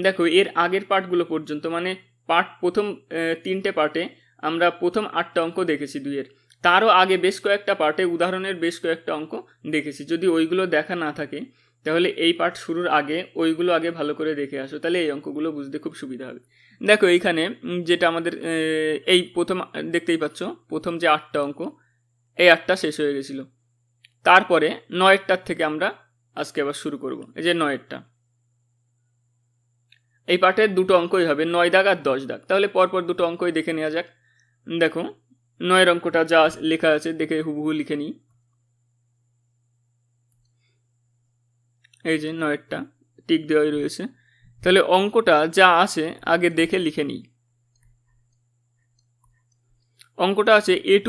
দেখো এর আগের পার্টগুলো পর্যন্ত মানে প্রথম 3টে পার্টে আমরা প্রথম 8টা অঙ্ক দেখেছি 2-এর, তারও আগে বেশ কয়েকটা পার্টে উদাহরণের বেশ কয়েকটা অঙ্ক দেখেছি। যদি ওইগুলো দেখা না থাকে তাহলে এই পার্ট শুরুর আগে ওইগুলো আগে ভালো করে দেখে আসো, তাহলে এই অঙ্কগুলো বুঝতে খুব সুবিধা হবে। দেখো এইখানে যেটা আমাদের এই প্রথম দেখতেই পাচ্ছ, প্রথম যে 8টা অঙ্ক, এই 8টা শেষ হয়ে গেছিলো। তারপরে 9টার থেকে আমরা আজকে আবার শুরু করব। এই যে 9টা, এই পার্টের 2টো অঙ্কই হবে, 9 দাগ আর 10 দাগ। তাহলে পরপর 2টো অঙ্কই দেখে নেওয়া যাক। দেখো 9এর অঙ্কটা যা লেখা আছে দেখে হুবহু লিখে নিই। এই যে 9এরটা টিক দেওয়াই রয়েছে। তাহলে অঙ্কটা যা আছে আগে দেখে লিখে নিই। অঙ্কটা আছে a⁶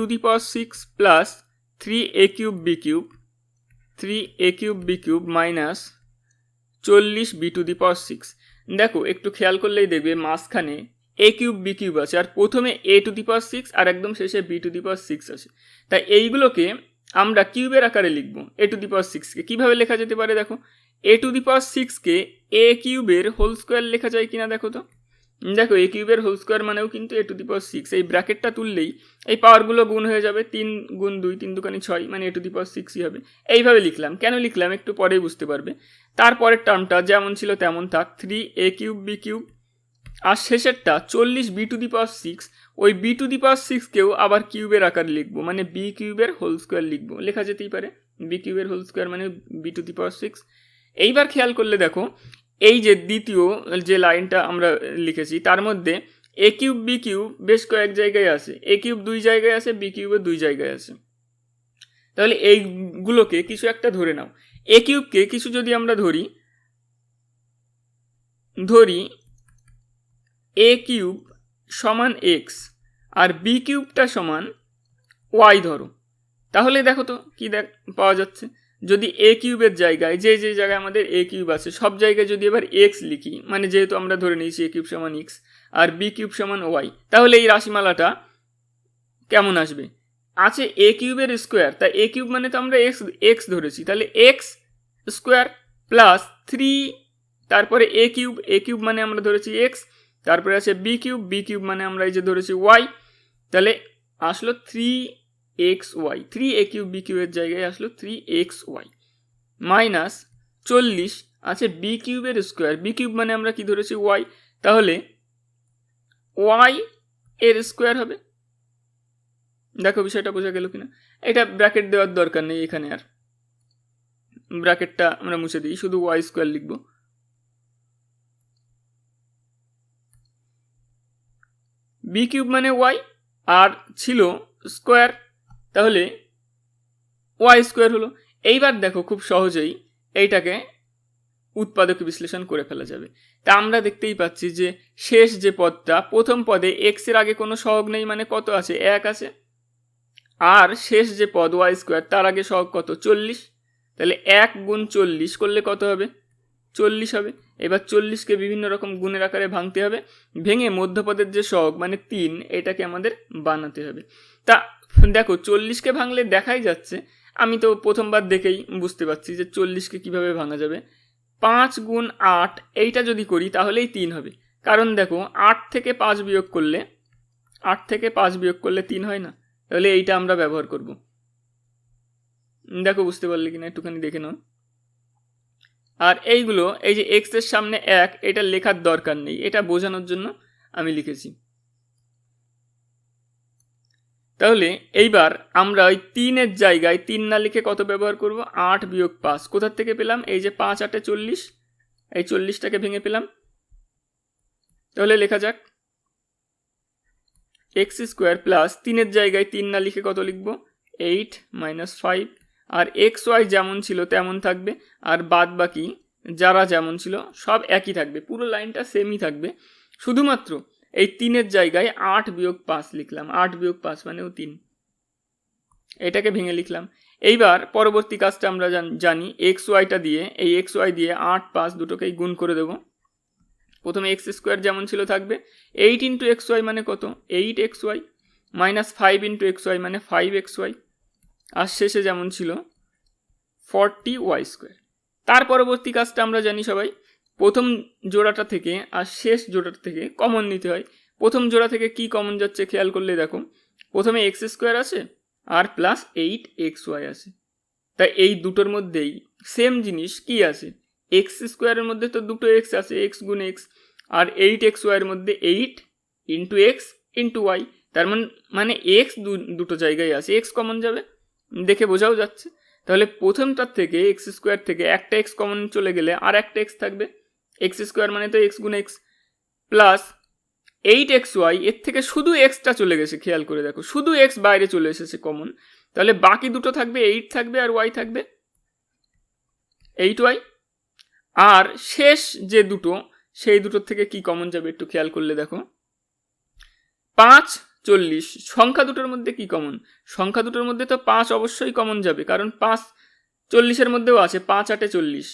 plus 3a³ b³ minus 40b⁶। দেখো একটু খেয়াল করলেই দেখবে মাঝখানে a³ b³ আছে, আর প্রথমে a⁶ আর একদম শেষে b⁶ আছে। তাই এইগুলোকে আমরা কিউবের আকারে লিখব। a⁶কে কীভাবে লেখা যেতে পারে? দেখো a⁶কে a³ হোল স্কোয়ার লেখা যায় কিনা দেখো তো। দেখো a³ হোল স্কোয়ার মানেও কিন্তু a⁶। এই ব্র্যাকেটটা তুললেই এই পাওয়ারগুলো গুণ হয়ে যাবে, 3 গুণ 2 3 দুগুণে 6 মানে a⁶ হবে। এইভাবে লিখলাম, কেন লিখলাম একটু পরেই বুঝতে পারবে। তারপরের টার্মটা যেমন ছিল তেমন থাক, 3a³ b³ আর শেষেরটা 40b⁶। ওই b⁶কেও আবার কিউবের আকার লিখবো, মানে b³ হোল স্কোয়ার লিখবো, লেখা যেতেই পারে b³ হোল স্কোয়ার মানে b⁶। এইবার খেয়াল করলে দেখো এই যে দ্বিতীয় যে লাইনটা আমরা লিখেছি তার মধ্যে a³ b³ বেশ কয়েক জায়গায় আছে, a³ 2 জায়গায় আছে, b³ 2 জায়গায় আছে। তাহলে এইগুলোকে কিছু একটা ধরে নাও। a³ কিছু যদি আমরা ধরি a³ সমান x আর b³ সমান y ধরো, তাহলে দেখো তো কি পাওয়া যাচ্ছে। যদি a³ জায়গায় যে জায়গায় আমাদের a³ আছে সব জায়গায় যদি এবার x লিখি, মানে যেহেতু আমরা ধরে নিয়েছি a³ সমান x আর b³ সমান y, তাহলে এই রাশিমালাটা কেমন আসবে? আছে a³ স্কোয়ার, তাই a³ মানে তো আমরা x ধরেছি, তাহলে x স্কোয়ার প্লাস 3, তারপরে a³ মানে আমরা ধরেছি x, তারপরে আছে b³ মানে আমরা এই যে ধরেছি y, তাহলে আসলো 3xy, 3a³ b³ জায়গায় আসলো 3xy মাইনাস 40 আছে b³ স্কোয়ার, b³ মানে আমরা কি ধরেছি y, তাহলে y এর স্কোয়ার হবে। দেখো বিষয়টা বোঝা গেল কিনা? এটা ব্র্যাকেট দেওয়ার দরকার নেই, এখানে আর ব্র্যাকেটটা আমরা মুছে দিই, শুধু y স্কোয়ার লিখব। b³ মানে y আর ছিল স্কোয়ার, তাহলে y স্কোয়ার হলো। এইবার দেখো খুব সহজেই এইটাকে উৎপাদক বিশ্লেষণ করে ফেলা যাবে। তা আমরা দেখতেই পাচ্ছি যে শেষ যে পদটা, প্রথম পদে x এর আগে কোনো সহগ নেই, মানে কত আছে? 1 আছে। আর শেষ যে পদ y স্কোয়ার তার আগে সহগ কত? 40। তাহলে 1 গুণ 40 করলে কত হবে? 40 হবে। এবার 40কে বিভিন্ন রকম গুণের আকারে ভাঙতে হবে, ভেঙে মধ্যপদের যে সহগ মানে 3 এটাকে আমাদের বানাতে হবে। তা দেখো 40কে ভাঙলে দেখাই যাচ্ছে, আমি তো প্রথমবার দেখেই বুঝতে পারছি যে 40কে কিভাবে ভাঙা যাবে। 5 গুণ 8 এইটা যদি করি তাহলেই 3 হবে, কারণ দেখো 8 থেকে 5 বিয়োগ করলে 3 হয় না, তাহলে এইটা আমরা ব্যবহার করব। দেখো বুঝতে পারলে কিনা একটুখানি দেখে নাও। আর এইগুলো এই যে x এর সামনে 1 এটা লেখার দরকার নেই, এটা বোঝানোর জন্য আমি লিখেছি। তাহলে এইবার আমরা ওই 3-এর জায়গায় 3 না লিখে কত ব্যবহার করব? 8 বিয়োগ 5। কোথার থেকে পেলাম? এই যে 5 8 40, এই 40টাকে ভেঙে পেলাম। তাহলে লেখা যাক x স্কোয়ার প্লাস 3-এর জায়গায় 3 না লিখে কত লিখব? 8 মাইনাস 5, আর xy যেমন ছিল তেমন থাকবে, আর বাদ বাকি যারা যেমন ছিল সব একই থাকবে, পুরো লাইনটা সেমই থাকবে। শুধুমাত্র এই 3-এর জায়গায় 8 বিয়োগ 5 লিখলাম, 8 বিয়োগ 5 মানেও 3, এটাকে ভেঙে লিখলাম। এইবার পরবর্তী কাজটা আমরা জানি, xyটা দিয়ে এই xy দিয়ে 8 5 দুটোকেই গুণ করে দেব। প্রথমে x স্কোয়ার যেমন ছিল থাকবে, 8 ইন্টু xy মানে কত? 8xy মাইনাস 5 ইন্টু xy মানে 5xy, আর শেষে যেমন ছিল 40y স্কোয়ার। তার পরবর্তী কাজটা আমরা জানি সবাই, প্রথম জোড়াটা থেকে আর শেষ জোড়াটা থেকে কমন নিতে হয়। প্রথম জোড়া থেকে কি কমন যাচ্ছে খেয়াল করলে দেখো, প্রথমে এক্স স্কোয়ার আছে আর প্লাস 8xy আছে। তাই এই দুটোর মধ্যেই সেম জিনিস কি আছে, এক্স স্কোয়ারের মধ্যে তো দুটো এক্স আছে, এক্স গুণ এক্স, আর 8xy এর মধ্যে 8 ইন্টু এক্স ইন্টু ওয়াই। তার মানে এক্স দুটো জায়গায় আছে, এক্স কমন যাবে, দেখে বোঝাও যাচ্ছে। তাহলে প্রথমটার থেকে এক্স স্কোয়ার থেকে একটা এক্স কমন চলে গেলে আর একটা এক্স থাকবে, এক্স স্কোয়ার মানে তো এক্স গুণ এক্স, প্লাস 8xy, এর থেকে শুধু এক্সটা চলে গেছে, খেয়াল করে দেখো শুধু এক্স বাইরে চলে এসেছে কমন। তাহলে বাকি দুটো থাকবে 8 থাকবে আর ওয়াই থাকবে 8y। আর শেষ যে দুটো সেই দুটোর থেকে কি কমন যাবে একটু খেয়াল করলে দেখো, 5 40। সংখ্যা দুটোর মধ্যে কি কমন, সংখ্যা দুটোর মধ্যে তো 5 অবশ্যই কমন যাবে, কারণ 5 40-এর মধ্যেও আছে, 5 8 40,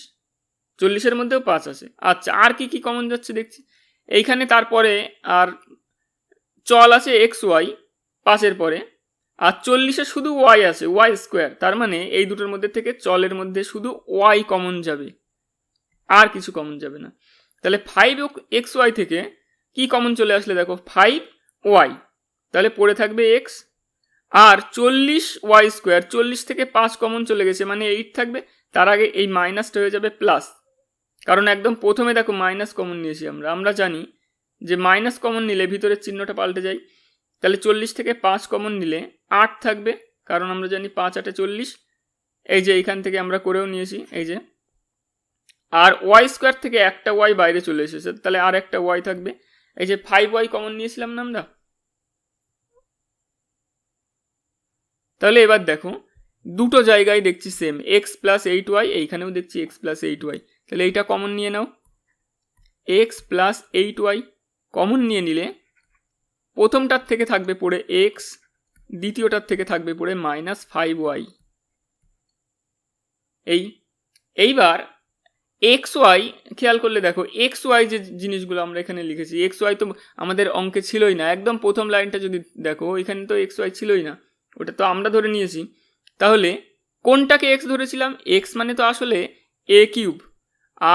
40-এর মধ্যেও 5 আছে। আচ্ছা, আর কি কি কমন যাচ্ছে দেখছি এইখানে। তারপরে আর চল আছে এক্স ওয়াই 5-এর পরে, আর 40-এ শুধু ওয়াই আছে, ওয়াই স্কোয়ার। তার মানে এই দুটোর মধ্যে থেকে চলের মধ্যে শুধু ওয়াই কমন যাবে, আর কিছু কমন যাবে না। তাহলে 5xy থেকে কি কমন চলে আসলে দেখো 5y, তাহলে পড়ে থাকবে x, আর 40y স্কোয়ার, 40 থেকে 5 কমন চলে গেছে মানে 8 থাকবে। তার আগে এই মাইনাসটা হয়ে যাবে প্লাস, কারণ একদম প্রথমে দেখো মাইনাস কমন নিয়েছি আমরা জানি যে মাইনাস কমন নিলে ভিতরের চিহ্নটা পাল্টে যায়। তাহলে 40 থেকে 5 কমন নিলে 8 থাকবে, কারণ আমরা জানি 5 8 40। এই যে এইখান থেকে আমরা করেও নিয়েছি এই যে, আর ওয়াই স্কোয়ার থেকে একটা ওয়াই বাইরে চলে এসেছে, তাহলে আর একটা ওয়াই থাকবে। এই যে 5y কমন নিয়েছিলাম না আমরা। তাহলে এবার দেখো দুটো জায়গায় দেখছি সেম, এক্স প্লাস 8y, এইখানেও দেখছি এক্স প্লাস 8y। তাহলে এইটা কমন নিয়ে নাও, এক্স প্লাস 8y কমন নিয়ে নিলে প্রথমটার থেকে থাকবে পড়ে এক্স, দ্বিতীয়টার থেকে থাকবে পড়ে -5y। এইবার এক্স ওয়াই খেয়াল করলে দেখো, এক্স ওয়াই যে জিনিসগুলো আমরা এখানে লিখেছি, এক্স ওয়াই তো আমাদের অঙ্কে ছিলই না। একদম প্রথম লাইনটা যদি দেখো, এখানে তো এক্স ওয়াই ছিলই না, ওটা তো আমরা ধরে নিয়েছি। তাহলে কোনটাকে এক্স ধরেছিলাম, এক্স মানে তো আসলে এ কিউব,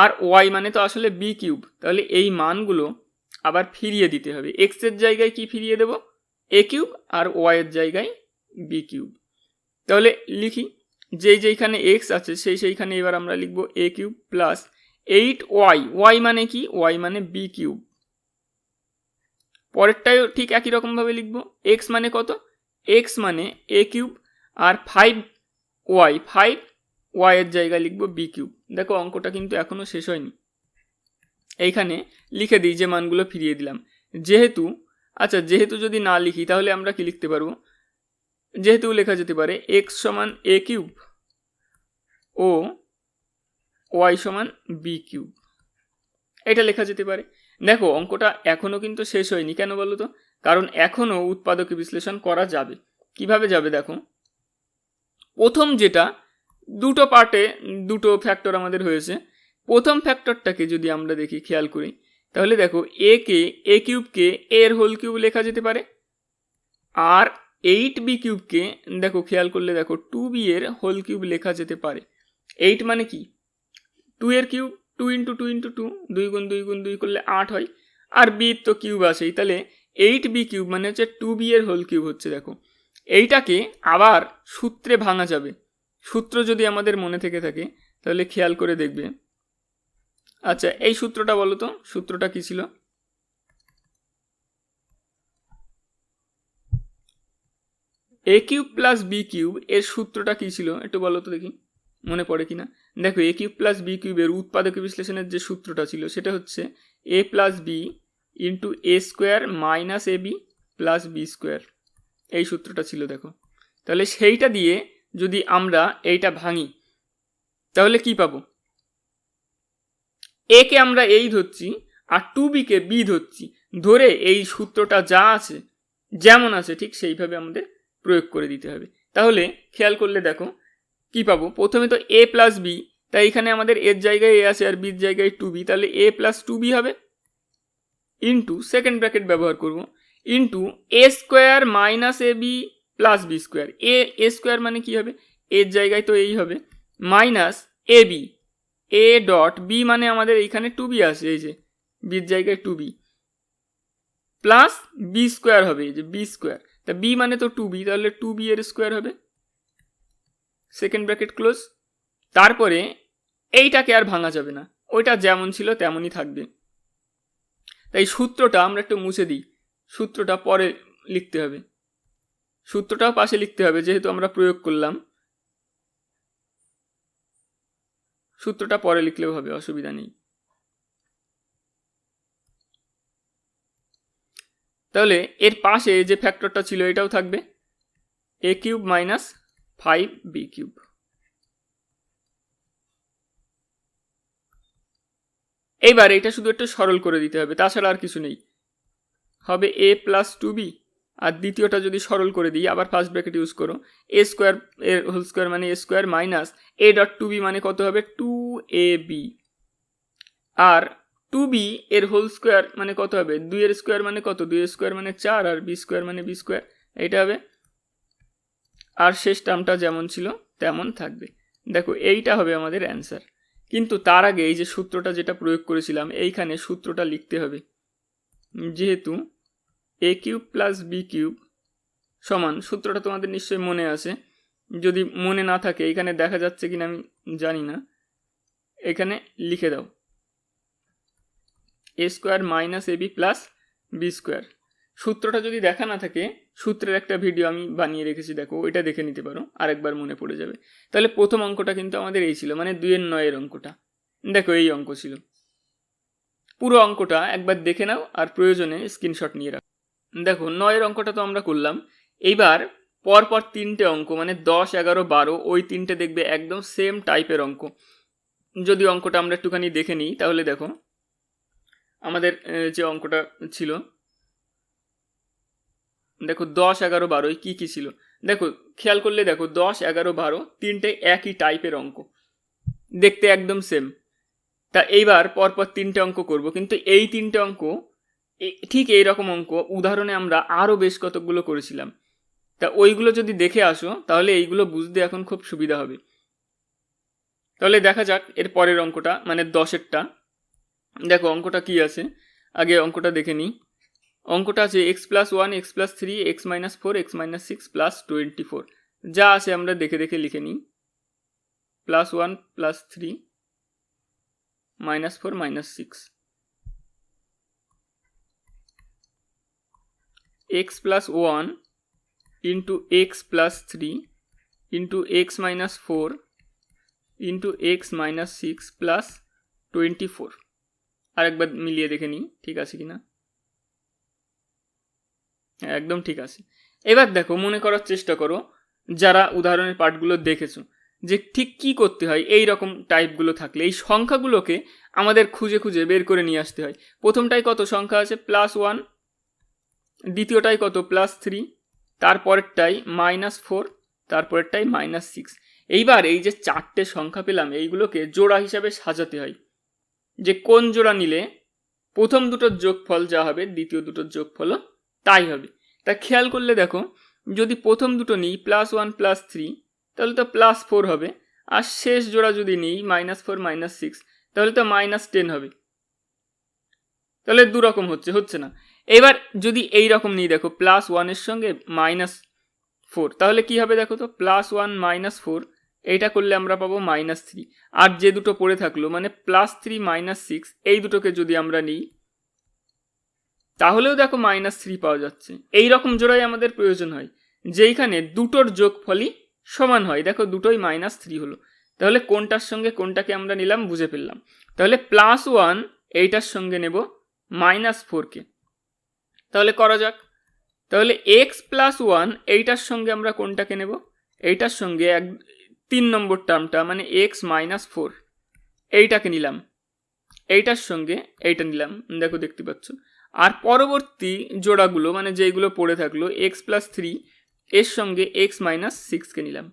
আর ওয়াই মানে তো আসলে বি কিউব। তাহলে এই মানগুলো আবার ফিরিয়ে দিতে হবে, এক্সের জায়গায় কি ফিরিয়ে দেব, এ কিউব, আর ওয়াইয়ের জায়গায় বি কিউব। তাহলে লিখি, যেইখানে এক্স আছে সেইখানে এবার আমরা লিখব এ কিউব প্লাস 8y, ওয়াই মানে কি, ওয়াই মানে বি কিউব। পরেরটাও ঠিক একই রকমভাবে লিখব, এক্স মানে কত, এক্স মানে এ কিউব, আর 5y এর জায়গায় লিখব বি কিউব। দেখো অঙ্কটা কিন্তু এখনো শেষ হয়নি, এইখানে লিখে দিই যে মানগুলো ফিরিয়ে দিলাম। যেহেতু যদি না লিখি তাহলে আমরা কি লিখতে পারবো, যেহেতু লেখা যেতে পারে এক্স সমান এ কিউব ও ওয়াই সমান বি কিউব, এটা লেখা যেতে পারে। দেখো অঙ্কটা এখনো কিন্তু শেষ হয়নি, কেন বলো তো, কারণ এখনো উৎপাদকে বিশ্লেষণ করা যাবে। কিভাবে যাবে দেখো, প্রথম যেটা দুটো পার্টে দুটো ফ্যাক্টর আমাদের হয়েছে, প্রথম ফ্যাক্টরটাকে যদি আমরা দেখি খেয়াল করি, তাহলে দেখো এ কিউবকে এর হোল কিউব লেখা যেতে পারে, আর 8b কিউবকে দেখো খেয়াল করলে দেখো 2b এর হোল কিউব লেখা যেতে পারে। 8 মানে কি, 2 এর কিউব, 2 ইন্টু 2 ইন্টু 2, 2 গুণ 2 গুণ 2 করলে 8 হয়, আর b তো কিউব আছেই, তাহলে 8b কিউব মানে হচ্ছে 2b এর হোল কিউব হচ্ছে। দেখো এইটাকে আবার সূত্রে ভাঙা যাবে, সূত্র যদি আমাদের মনে থেকে থাকে তাহলে খেয়াল করে দেখবে। আচ্ছা, এই সূত্রটা বলো তো, সূত্রটা কি ছিল, এ কিউব প্লাস বি কিউব এর সূত্রটা কি ছিল একটু বলো তো দেখি, মনে পড়ে কিনা। দেখো এ কিউব প্লাস বি কিউবের উৎপাদক বিশ্লেষণের যে সূত্রটা ছিল সেটা হচ্ছে এ plus B into A square minus A B plus B square, এই সূত্রটা ছিল। দেখো তাহলে সেইটা দিয়ে যদি আমরা এইটা ভাঙি তাহলে কি পাবো, এ কে আমরা এই ধরছি আর 2b কে বি ধরছি, ধরে এই সূত্রটা যা আছে যেমন আছে ঠিক সেইভাবে আমাদের প্রয়োগ করে দিতে হবে। তাহলে খেয়াল করলে দেখো কি পাবো, প্রথমে তো এ প্লাস বি, তাই এখানে আমাদের এর জায়গায় এ আছে আর বির জায়গায় 2b, তাহলে এ প্লাস 2b হবে, ইন্টু সেকেন্ড ব্র্যাকেট ব্যবহার করব, into A square minus A B plus B square. A square মানে কি হবে, এর জায়গায় তো এই হবে, minus A B, A dot B মানে আমাদের এইখানে 2b আছে, এই যে বির জায়গায় 2b প্লাস বি স্কোয়ার হবে, এই যে বি স্কোয়ার, তা বি মানে তো 2b, তাহলে 2b এর স্কোয়ার হবে, সেকেন্ড ব্র্যাকেট ক্লোজ। তারপরে এইটাকে আর ভাঙা যাবে না, ওইটা যেমন ছিল তেমনই থাকবে। তাই সূত্রটা আমরা একটু মুছে দিই, সূত্রটা পরে লিখতে হবে, সূত্রটাও পাশে লিখতে হবে যেহেতু আমরা প্রয়োগ করলাম, সূত্রটা পরে লিখলেও হবে, অসুবিধা নেই। তাহলে এর পাশে যে ফ্যাক্টরটা ছিল এটাও থাকবে, a cube minus 5b cube. এইবার এটা শুধু একটু সরল করে দিতে হবে, তাছাড়া আর কিছু নেই, হবে a প্লাস 2b, আর দ্বিতীয়টা যদি সরল করে দিই আবার ফার্স্ট ব্র্যাকেট ইউজ করো, a স্কোয়ার এর হোল স্কোয়ার মানে a square minus a dot 2b মানে কত হবে 2ab, আর 2b এর হোল স্কোয়ার মানে কত হবে 2 এর স্কোয়ার মানে কত 2 এর স্কোয়ার মানে 4, আর b স্কোয়ার মানে b স্কোয়ার, এইটা হবে। আর শেষ টার্মটা যেমন ছিল তেমন থাকবে। দেখো এইটা হবে আমাদের অ্যান্সার। কিন্তু তার আগে এই যে সূত্রটা যেটা প্রয়োগ করেছিলাম এইখানে সূত্রটা লিখতে হবে, যেহেতু a cube plus B cube সমান, সূত্রটা তোমাদের নিশ্চয়ই মনে আছে, যদি মনে না থাকে এখানে দেখা যাচ্ছে কিনা আমি জানি না, এখানে লিখে দাও a square minus ab plus B square. সূত্রটা যদি দেখা না থাকে সূত্রের একটা ভিডিও আমি বানিয়ে রেখেছি, দেখো ওইটা দেখে নিতে পারো, আরেকবার মনে পড়ে যাবে। তাহলে প্রথম অঙ্কটা কিন্তু আমাদের এই ছিল, মানে 2 এর 9 অঙ্কটা, দেখো এই অঙ্ক ছিল। পুরো অঙ্কটা একবার দেখে নাও আর প্রয়োজনে স্ক্রিনশট নিয়ে রাখো। দেখো 9 অঙ্কটা তো আমরা করলাম, এইবার পরপর 3টে অঙ্ক মানে 10, 11, 12 ওই 3টে দেখবে একদম সেম টাইপের অঙ্ক। যদি অঙ্কটা আমরা একটুখানি দেখে নিই তাহলে দেখো আমাদের যে অঙ্কটা ছিল, দেখো 10, 11, 12 কি কি ছিল, দেখো খেয়াল করলে দেখো 10, 11, 12 তিনটে একই টাইপের অঙ্ক, দেখতে একদম সেম। তা এইবার পরপর 3টে অঙ্ক করব, কিন্তু এই 3টে অঙ্ক ঠিক এইরকম অঙ্ক উদাহরণে আমরা আরও বেশ কতগুলো করেছিলাম। তা ওইগুলো যদি দেখে আসো তাহলে এইগুলো বুঝতে এখন খুব সুবিধা হবে। তাহলে দেখা যাক এর পরের অঙ্কটা, মানে 10এরটা। দেখো অঙ্কটা কি আছে, আগে অঙ্কটা দেখে নিই। অঙ্কটা আছে x plus 1, x plus 3, x minus 4, x minus 6 plus 24। যা আছে আমরা দেখে দেখে লিখে নিই, plus 1 plus 3 minus 4 minus 6, x plus 1 into x plus 3 into x minus 4 into x minus 6 plus 24। আরেকবার মিলিয়ে দেখে নিই ঠিক আছে কিনা, একদম ঠিক আছে। এবার দেখো মনে করার চেষ্টা করো যারা উদাহরণের পার্টগুলো দেখেছো, যে ঠিক কি করতে হয় এই রকম টাইপগুলো থাকলে। এই সংখ্যাগুলোকে আমাদের খুঁজে খুঁজে বের করে নিয়ে আসতে হয়। প্রথমটাই কত সংখ্যা আছে প্লাস 1, দ্বিতীয়টাই কত প্লাস 3, তারপরেরটাই মাইনাস 4, তারপরেরটাই মাইনাস 6। এইবার এই যে 4টে সংখ্যা পেলাম এইগুলোকে জোড়া হিসাবে সাজাতে হয়, যে কোন জোড়া নিলে প্রথম দুটোর যোগফল যা হবে দ্বিতীয় দুটোর যোগফলও তাই হবে। তা খেয়াল করলে দেখো যদি প্রথম দুটো নিই প্লাস 1 প্লাস 3 তাহলে তো প্লাস 4 হবে, আর শেষ জোড়া যদি নিই মাইনাস 4 মাইনাস 6 তাহলে তো মাইনাস 10 হবে। তাহলে দুরকম হচ্ছে না। এবার যদি এই রকম নিই দেখো প্লাস 1-এর সঙ্গে মাইনাস 4 তাহলে কি হবে দেখো তো প্লাস 1 মাইনাস 4, এইটা করলে আমরা পাবো মাইনাস 3। আর যে দুটো পড়ে থাকলো মানে প্লাস 3 মাইনাস 6 এই দুটোকে যদি আমরা নিই তাহলেও দেখো মাইনাস 3 পাওয়া যাচ্ছে। এই রকম জোড়াই আমাদের প্রয়োজন হয়, যেইখানে দুটোর যোগফলই সমান হয়। দেখো দুটোই মাইনাস 3 হলো, তাহলে কোনটার সঙ্গে কোনটাকে আমরা নিলাম বুঝে ফেললাম। তাহলে প্লাস 1 এইটার সঙ্গে নেব মাইনাস 4কে, তাহলে করা যাক। তাহলে x প্লাস 1 এইটার সঙ্গে আমরা কোনটাকে নেব, এইটার সঙ্গে 3 নম্বর টার্মটা মানে x মাইনাস 4 এইটাকে নিলাম, এইটার সঙ্গে এইটা নিলাম, দেখো দেখতে পাচ্ছ। আর পরবর্তী জোড়াগুলো মানে যেইগুলো পড়ে থাকলো x প্লাস 3 এর সঙ্গে x মাইনাস 6কে নিলাম,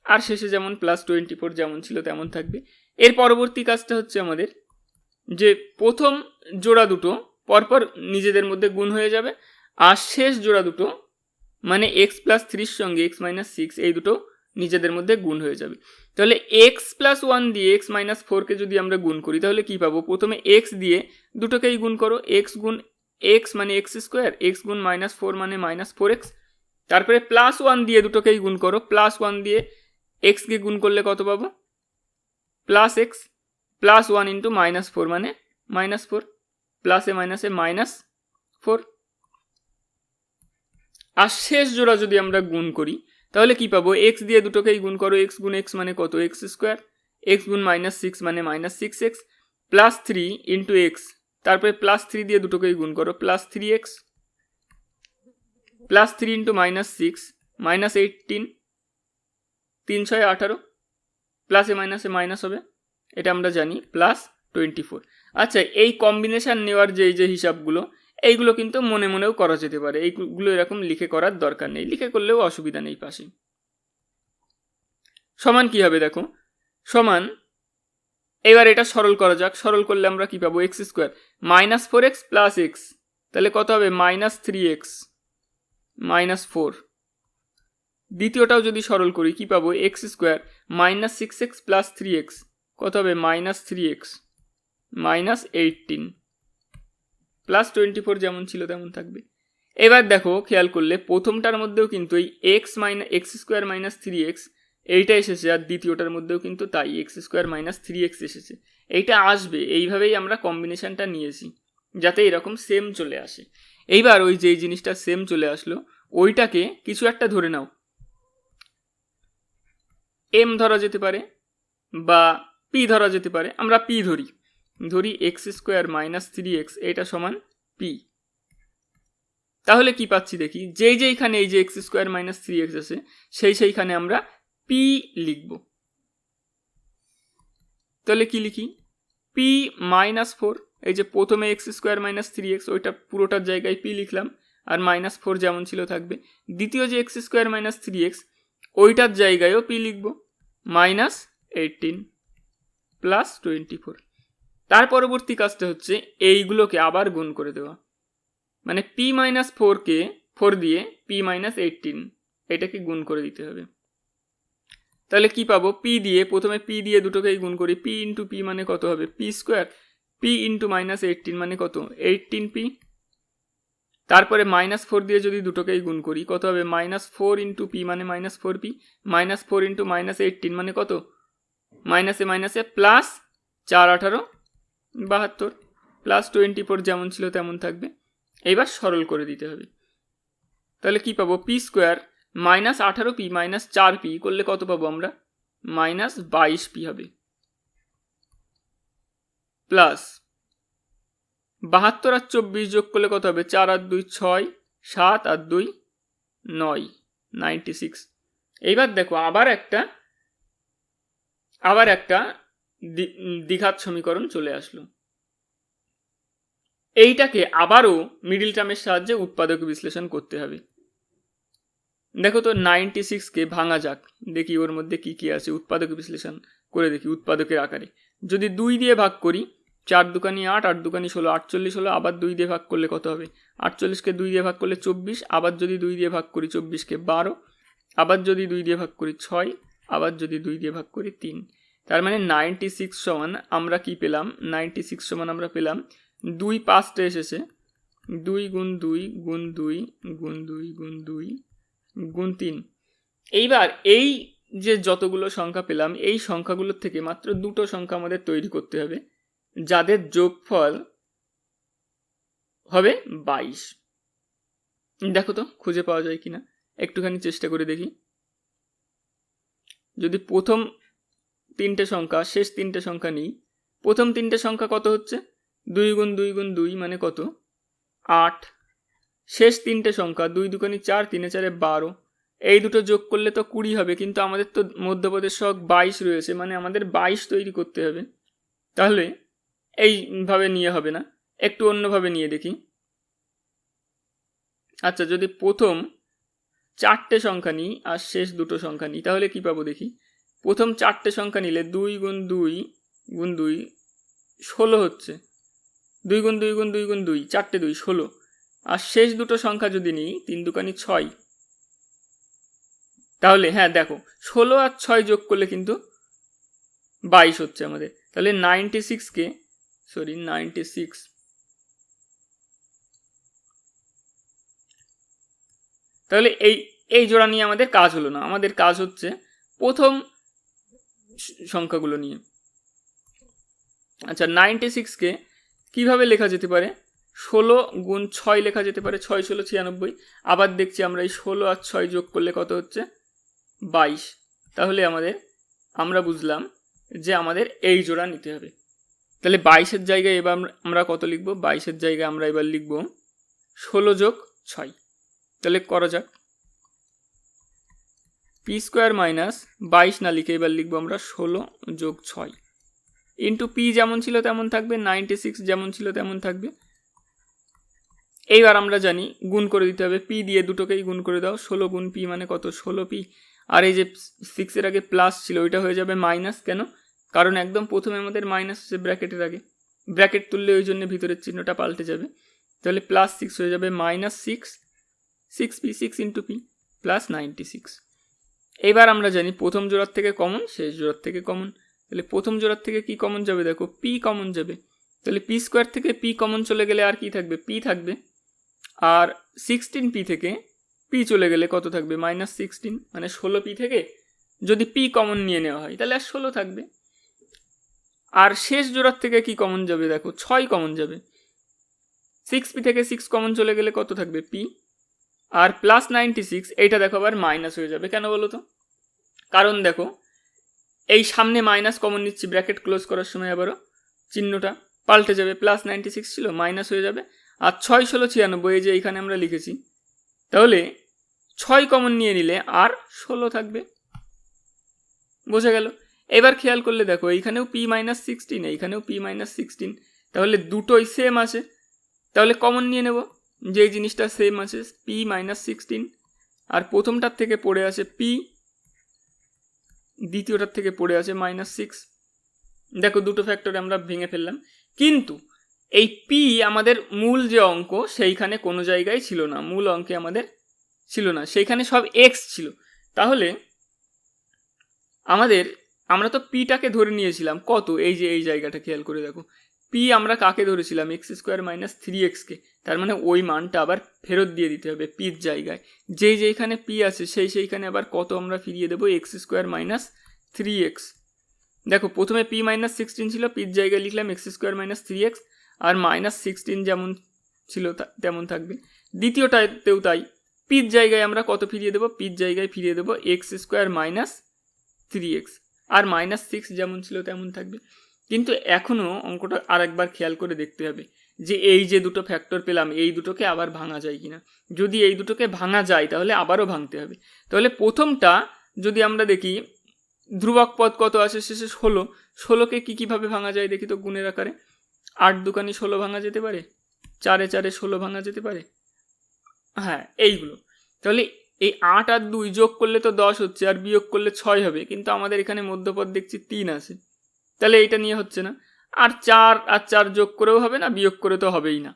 আর শেষে যেমন প্লাস 24 যেমন ছিল তেমন থাকবে। এর পরবর্তী কাজটা হচ্ছে আমাদের যে প্রথম জোড়া দুটো পরপর নিজেদের মধ্যে গুণ হয়ে যাবে, আর শেষ জোড়া দুটো মানে x প্লাস 3 সঙ্গে x মাইনাস 6 এই দুটো নিজেদের মধ্যে গুণ হয়ে যাবে। তাহলে এক্স প্লাস ওয়ান দিয়ে এক্স মাইনাস ফোরকে যদি আমরা গুণ করি তাহলে কি পাবো? প্রথমে এক্স দিয়ে দুটোকেই গুণ করো, এক্স গুণ এক্স মানে এক্স স্কোয়ার, এক্স গুণ মাইনাস ফোর মানে মাইনাস ফোর এক্স। তারপরে প্লাস ওয়ান দিয়ে দুটোকেই গুণ করো, প্লাস ওয়ান দিয়ে এক্সকে গুণ করলে কত পাবো? Plus x, plus one into minus four মানে মাইনাস ফোর, প্লাসে মাইনাসে মাইনাস ফোর। আর শেষ জোড়া যদি আমরা গুণ করি তাহলে কি পাবো? এক্স দিয়ে দুটোকেই গুণ করো, এক্স গুণ এক্স মানে কত? এক্স স্কোয়ার, এক্স গুণ মাইনাস সিক্স মানে minus six x, plus three into x, তারপরে প্লাস থ্রি দিয়ে দুটোকেই গুণ করো, plus three x, plus three into minus six minus 18, 3 6 18, প্লাসে মাইনাসে মাইনাস হবে, এটা আমরা জানি, প্লাস 24। আচ্ছা, এই কম্বিনেশান নেওয়ার যে হিসাবগুলো এইগুলো কিন্তু মনে মনেও করা যেতে পারে, এইগুলো এরকম লিখে করার দরকার নেই, লিখে করলেও অসুবিধা নেই পাশে। সমান কি হবে দেখো? সমান, এবার এটা সরল করা যাক, সরল করলে আমরা কি পাবো? X square minus four x plus x, তাহলে কত হবে? Minus three x minus four. দ্বিতীয়টাও যদি সরল করি কি পাবো? X square minus six x plus three x, কত হবে? Minus three x minus 18 plus 24, যেমন ছিল তেমন থাকবে। এবার দেখো খেয়াল করলে প্রথমটার মধ্যেও কিন্তু এই x square minus three x এইটা এসেছে, আর দ্বিতীয়টার মধ্যেও কিন্তু তাই x square minus three x এসেছে। এইটা আসবে, এইভাবেই আমরা কম্বিনেশনটা নিয়েছি যাতে এরকম সেম চলে আসে। এইবার ওই যেই জিনিসটা সেম চলে আসলো ওইটাকে কিছু একটা ধরে নাও, এম ধরা যেতে পারে বা পি ধরা যেতে পারে, আমরা পি ধরি x square minus three x এটা সমান পি। তাহলে কি পাচ্ছি দেখি? যেইখানে এই যে x square minus three x আছে সেইখানে আমরা পি লিখব। তাহলে কি লিখি? পি মাইনাস ফোর, এই যে প্রথমে x square minus three x ওইটা পুরোটার জায়গায় পি লিখলাম, আর মাইনাস ফোর যেমন ছিল থাকবে। দ্বিতীয় যে x square minus three x ওইটার জায়গায়ও পি লিখব, মাইনাস 18 প্লাস 24। তার পরবর্তী কাজটা হচ্ছে এইগুলোকে আবার গুণ করে দেওয়া, মানে পি মাইনাস ফোরকে ফোর দিয়ে পি মাইনাস 18 এটাকে গুণ করে দিতে হবে। তাহলে কি পাবো? পি দিয়ে প্রথমে পি দিয়ে দুটোকেই গুণ করি, পি ইন্টু পি মানে কত হবে? P square, P into minus 18 মানে কত? 18 পি। তারপরে মাইনাস ফোর দিয়ে যদি দুটোকেই গুণ করি কত হবে? মাইনাস ফোর ইন্টু পি মানে minus four P, minus four into minus 18 মানে কত? মাইনাসে মাইনাসে প্লাস 4 18 72 প্লাস 24 যেমন ছিল তেমন থাকবে। এইবার সরল করে দিতে হবে। তাহলে কি পাবো? P square minus 18 P minus 4 P করলে কত পাবো আমরা? মাইনাস 22 পি হবে, প্লাস 72 আর 24 যোগ করলে কত হবে? 4 আর 2 6, 7 আর 2 9, 96। এইবার দেখো আবার একটা দ্বিঘাত সমীকরণ চলে আসলো। এইটাকে আবারও মিডিল টার্মের সাহায্যে উৎপাদক বিশ্লেষণ করতে হবে। দেখো তো 96কে ভাঙা যাক, দেখি ওর মধ্যে কি কি আছে, উৎপাদক বিশ্লেষণ করে দেখি উৎপাদকের আকারে। যদি 2 দিয়ে ভাগ করি, 4 দুকানি 8, 8 দুকানি 16, 48 হলো। আবার 2 দিয়ে ভাগ করলে কত হবে? 48কে 2 দিয়ে ভাগ করলে 24, আবার যদি 2 দিয়ে ভাগ করি 24কে 12, আবার যদি 2 দিয়ে ভাগ করি 6, আবার যদি 2 দিয়ে ভাগ করি 3। তার মানে 96 সমান আমরা কি পেলাম? 96 সমান আমরা পেলাম 2 5টা এসেছে, 2 গুণ 2 গুণ 2 গুণ 2 গুণ 2 গুণ 3। এইবার এই যে যতগুলো সংখ্যা পেলাম এই সংখ্যাগুলোর থেকে মাত্র দুটো সংখ্যা আমাদের তৈরি করতে হবে যাদের যোগফল হবে 22। দেখো তো খুঁজে পাওয়া যায় কিনা, একটুখানি চেষ্টা করে দেখি। যদি প্রথম 3টে সংখ্যা শেষ 3টে সংখ্যা নিই, প্রথম 3টে সংখ্যা কত হচ্ছে? 2 গুণ 2 গুণ 2 মানে কত? 8। শেষ 3টে সংখ্যা 2 দুকানি 4, 3 4 12, এই দুটো যোগ করলে তো 20 হবে, কিন্তু আমাদের তো মধ্যপদের সহগ 22 রয়েছে, মানে আমাদের 22 তৈরি করতে হবে। তাহলে এইভাবে নিয়ে হবে না, একটু অন্যভাবে নিয়ে দেখি। আচ্ছা, যদি প্রথম 4টে সংখ্যা নিই আর শেষ দুটো সংখ্যা নিই তাহলে কি পাবো দেখি। প্রথম 4টে সংখ্যা নিলে 2 গুণ 2 গুণ 2 16 হচ্ছে, 2 গুণ 2 গুণ 2 গুণ 2 4টে 2 16। আর শেষ দুটো সংখ্যা যদি নিই 3 দুকানি 6, তাহলে হ্যাঁ দেখো 16 আর 6 যোগ করলে কিন্তু 22 হচ্ছে আমাদের। তাহলে 96 তাহলে এই জোড়া নিয়ে আমাদের কাজ হলো না, আমাদের কাজ হচ্ছে প্রথম সংখ্যাগুলো নিয়ে। আচ্ছা 96কে কিভাবে লেখা যেতে পারে? 16 গুণ 6 লেখা যেতে পারে, 6 16 96। আবার দেখছি আমরা এই 16 আর 6 যোগ করলে কত হচ্ছে? 22। তাহলে আমরা বুঝলাম যে আমাদের এই জোড়া নিতে হবে। তাহলে 22-এর জায়গায় এবার আমরা কত লিখব? 22-এর জায়গায় আমরা এবার লিখব 16 যোগ 6। তাহলে করা যাক। পি স্কোয়ার মাইনাস 22 না লিখে এবার লিখবো আমরা 16 যোগ 6 ইন্টু পি যেমন ছিল তেমন থাকবে, 96 যেমন ছিল তেমন থাকবে। এইবার আমরা জানি গুণ করে দিতে হবে, পি দিয়ে দুটোকেই গুণ করে দাও। 16 গুণ পি মানে কত? 16 পি। আর এই যে 6-এর আগে প্লাস ছিল ওইটা হয়ে যাবে মাইনাস। কেন? কারণ একদম প্রথমে আমাদের মাইনাস আছে ব্র্যাকেটের আগে, ব্র্যাকেট তুললে ওই জন্য ভিতরের চিহ্নটা পাল্টে যাবে। তাহলে প্লাস 6 হয়ে যাবে minus 6 P, 6 into P plus 96। এইবার আমরা জানি প্রথম জোড়ার থেকে কমন, শেষ জোড়ার থেকে কমন। তাহলে প্রথম জোড়ার থেকে কি কমন যাবে? দেখো পি কমন যাবে। তাহলে পি স্কোয়ার থেকে পি কমন চলে গেলে আর কি থাকবে? পি থাকবে। আর 16 পি থেকে পি চলে গেলে কত থাকবে? মাইনাস 16। মানে 16 পি থেকে যদি পি কমন নিয়ে নেওয়া হয় তাহলে আর 16 থাকবে। আর শেষ জোড়ার থেকে কি কমন যাবে? দেখো 6 কমন যাবে। 6 পি থেকে 6 কমন চলে গেলে কত থাকবে? পি। আর প্লাস 96 এইটা দেখো আবার মাইনাস হয়ে যাবে। কেন বলো তো? কারণ দেখো এই সামনে মাইনাস কমন নিচ্ছি, ব্র্যাকেট ক্লোজ করার সময় আবারও চিহ্নটা পাল্টে যাবে। প্লাস 96 ছিল মাইনাস হয়ে যাবে। আর 6 16 96 এই যে এইখানে আমরা লিখেছি, তাহলে 6 কমন নিয়ে নিলে আর 16 থাকবে। বোঝা গেল? এবার খেয়াল করলে দেখো এইখানেও পি মাইনাস 16, এইখানেও পি মাইনাস 16, তাহলে দুটোই সেম আছে। তাহলে কমন নিয়ে নেব যে জিনিসটা সেম আছে, পি মাইনাস 16। আর প্রথমটার থেকে পড়ে আছে পি, দ্বিতীয়টার থেকে পড়ে আছে মাইনাস 6। দেখো দুটো ফ্যাক্টরে আমরা ভেঙে ফেললাম, কিন্তু এই পি আমাদের মূল যে অঙ্ক সেইখানে কোনো জায়গায় ছিল না, মূল অঙ্কে আমাদের ছিল না, সেইখানে সব এক্স ছিল। তাহলে আমরা তো পিটাকে ধরে নিয়েছিলাম কত? এই যে এই জায়গাটা খেয়াল করে দেখো, পি আমরা কাকে ধরেছিলাম? এক্স স্কোয়ার মাইনাস 3xকে। তার মানে ওই মানটা আবার ফেরত দিয়ে দিতে হবে পির জায়গায়। যেইখানে পি আছে সেইখানে আবার কত আমরা ফিরিয়ে দেবো? X square minus 3x। দেখো প্রথমে পি মাইনাস 16 ছিল, পির জায়গায় লিখলাম এক্স স্কোয়ার মাইনাস 3x, আর মাইনাস 16 যেমন ছিল তেমন থাকবে। দ্বিতীয়টাতেও তাই, পির জায়গায় আমরা কত ফিরিয়ে দেবো? পির জায়গায় ফিরিয়ে দেবো এক্স স্কোয়ার মাইনাস 3x, আর মাইনাস 6 যেমন ছিল তেমন থাকবে। কিন্তু এখনও অঙ্কটা আর একবার খেয়াল করে দেখতে হবে যে এই যে দুটো ফ্যাক্টর পেলাম এই দুটোকে আবার ভাঙা যায় কিনা। যদি এই দুটোকে ভাঙা যায় তাহলে আবারও ভাঙতে হবে। তাহলে প্রথমটা যদি আমরা দেখি ধ্রুবক পদ কত আছে শেষে 16, 16কে কীভাবে ভাঙা যায় দেখি তো গুণের আকারে। 8 দুকানি 16 ভাঙা যেতে পারে, 4 4 16 ভাঙা যেতে পারে, হ্যাঁ এইগুলো। তাহলে এই 8 আর 2 যোগ করলে তো 10 হচ্ছে, আর বিয়োগ করলে 6 হবে, কিন্তু আমাদের এখানে মধ্যপদ দেখছি 3 আছে, তাহলে এইটা নিয়ে হচ্ছে না। আর 4 আর 4 যোগ করেও হবে না, বিয়োগ করে তো হবেই না।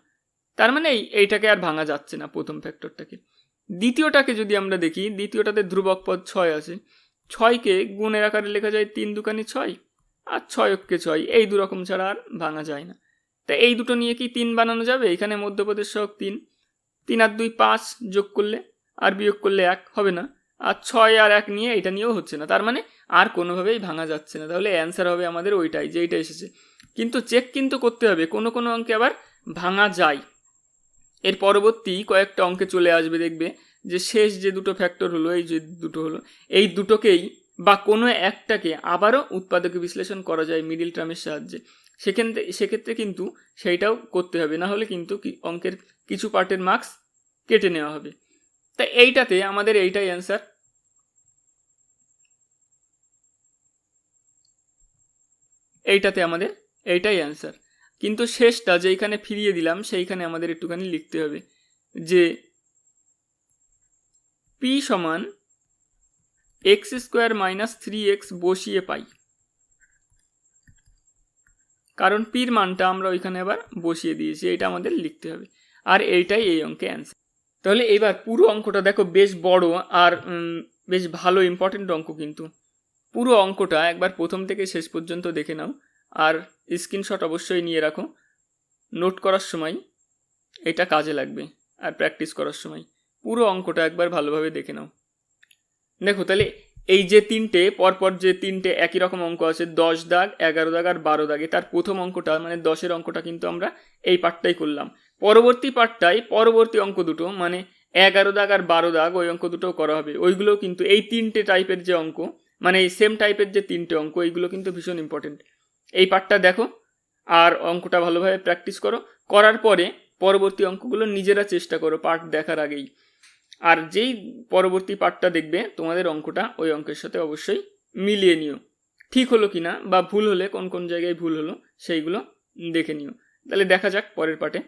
তার মানে এইটাকে আর ভাঙা যাচ্ছে না প্রথম ফ্যাক্টরটাকে। দ্বিতীয়টাকে যদি আমরা দেখি, দ্বিতীয়টাতে ধ্রুবক পদ 6 আছে, 6কে গুণের আকারে লেখা যায় 3 দুকানি 6, আর 6 অক্ষে 6, এই দুরকম ছাড়া আর ভাঙা যায় না। তাই এই দুটো নিয়ে কি 3 বানানো যাবে? এখানে মধ্যপদের সহগ 3, 3 আর 2 5 যোগ করলে আর বিয়োগ করলে 1 হবে না, আর 6 আর 1 নিয়ে এটা নিয়েও হচ্ছে না। তার মানে আর কোনোভাবেই ভাঙা যাচ্ছে না। তাহলে অ্যান্সার হবে আমাদের ওইটাই যেইটা এসেছে। কিন্তু চেক কিন্তু করতে হবে, কোনো কোনো অঙ্কে আবার ভাঙা যায়। এর পরবর্তী কয়েকটা অঙ্কে চলে আসবে, দেখবে যে শেষ যে দুটো ফ্যাক্টর হলো, এই যে দুটো হলো, এই দুটোকেই বা কোনো একটাকে আবারও উৎপাদকে বিশ্লেষণ করা যায় মিডিল টার্মের সাহায্যে। সেক্ষেত্রে কিন্তু সেইটাও করতে হবে, না হলে কিন্তু অঙ্কের কিছু পার্টের মার্কস কেটে নেওয়া হবে। তাই এইটাতে আমাদের এইটাই অ্যান্সার। এইটাতে আমাদের এইটাই অ্যান্সার। কিন্তু শেষটা যেইখানে ফিরিয়ে দিলাম সেইখানে আমাদের একটুখানি লিখতে হবে যে পি সমান এক্স স্কোয়ার মাইনাস 3x বসিয়ে পাই, কারণ পির মানটা আমরা ওইখানে আবার বসিয়ে দিয়েছি, এইটা আমাদের লিখতে হবে। আর এইটাই এই অঙ্কে অ্যান্সার। তাহলে এবার পুরো অঙ্কটা দেখো বেশ বড়, আর বেশ ভালো ইম্পর্টেন্ট অঙ্ক কিন্তু। পুরো অঙ্কটা একবার প্রথম থেকে শেষ পর্যন্ত দেখে নাও, আর স্ক্রিনশট অবশ্যই নিয়ে রাখো। নোট করার সময় এটা কাজে লাগবে, আর প্র্যাকটিস করার সময় পুরো অঙ্কটা একবার ভালোভাবে দেখে নাও। দেখো তাহলে এই যে তিনটে পরপর যে তিনটে একই রকম অঙ্ক আছে, 10 দাগ, 11 দাগ আর 12 দাগে, তার প্রথম অঙ্কটা মানে 10-এর অঙ্কটা কিন্তু আমরা এই পার্টটাই করলাম। পরবর্তী পার্টটাই পরবর্তী অঙ্ক দুটো মানে 11 দাগ আর 12 দাগ ওই অঙ্ক দুটোও করা হবে। ওইগুলো কিন্তু এই তিনটে টাইপের যে অঙ্ক মানে এই সেম টাইপের যে তিনটে অঙ্ক, এইগুলো কিন্তু ভীষণ ইম্পর্টেন্ট। এই পার্টটা দেখো আর অঙ্কটা ভালোভাবে প্র্যাকটিস করো। করার পরে পরবর্তী অঙ্কগুলো নিজেরা চেষ্টা করো পার্ট দেখার আগেই। আর যেই পরবর্তী পার্টটা দেখবে তোমাদের অঙ্কটা ওই অঙ্কের সাথে অবশ্যই মিলিয়ে নিও, ঠিক হলো কিনা বা ভুল হলে কোন কোন জায়গায় ভুল হলো সেইগুলো দেখে নিও। তাহলে দেখা যাক পরের পার্টে।